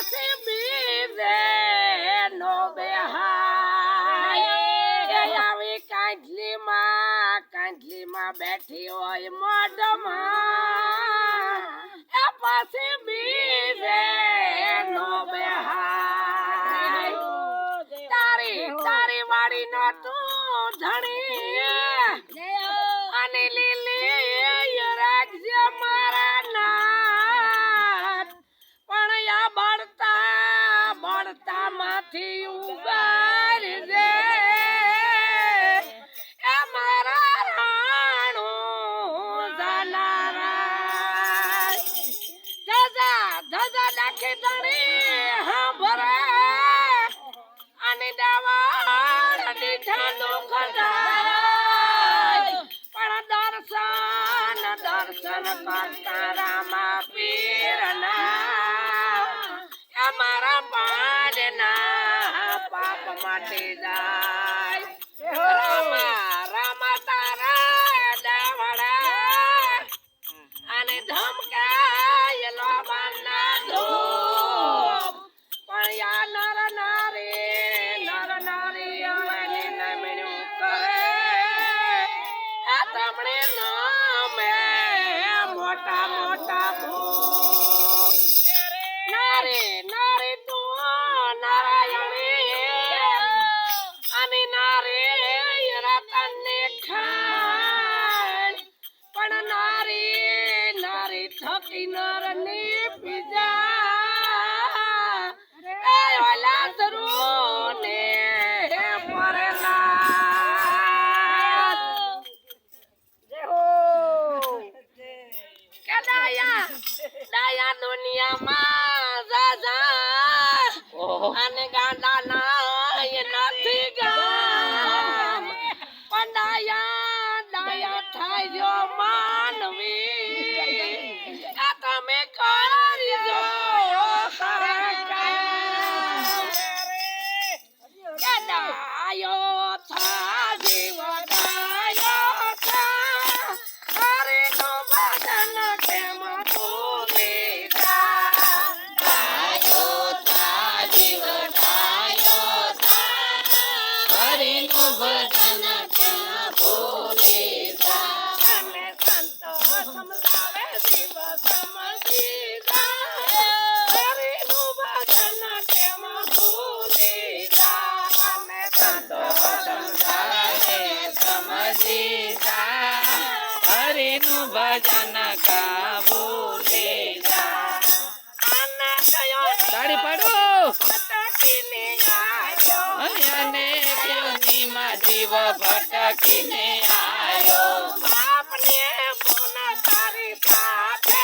પછી બીજે નો બેહાય આવી કાંઠલીમાં બેઠી હોય મોઢમાં એ પછી બીજે નો બેહાય તારી વાડી નો તું ધણી અને લીલી રાખજે મારા નાથ પણ આ બળતા માંથી ઉગાર જે એ મારા રાણું જાનારા ધજા નાખી ધણી હા ભરે અને દાવાળ દીઠાનું ખજાય પણ દર્શન કરતા રામા પીરના અમારા પાડના પાપ માટે જાય રામા તારા દાવડા અને ધમકાય લોબાના ધૂપ પણ યા નર નારી આવે નમણું કરે આ તમને નામે મોટા ભૂખ નારી તું નારાયણી અને નારી રતનને ખાન પણ નારી થકી નરની પીજા એ ઓલા ધરુને પરેલા જય હો કે ડાયા દુનિયામાં જાજા અને ગાંડા ના નથી ગામ પણ ડાયા થાય જો માનવી આ તમે કરી જો કે ડાયો થા જીવડાયો થા હરે નો વદન કેમ ભૂલે હરિનું ભજન કા ભૂલે તાળી પાડો અને યોનીમાં જીવ ભટકીને આયો આપને પુનઃ તારી સાથે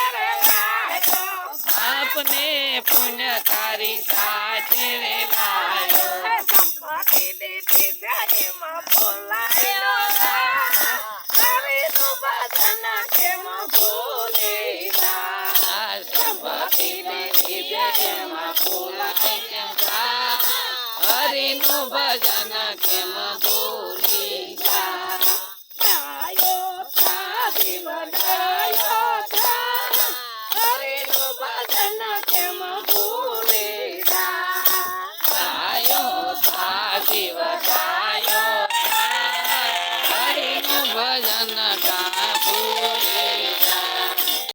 આપને પુણ્ય તારી સાથે રે લાયો સંપત્તિ દીધી જન્મ બોલાયો હરિનું ભજન કેમ ભૂલે સંપત્તિ દીધી જન્મ બોલાય હરિનું ભજન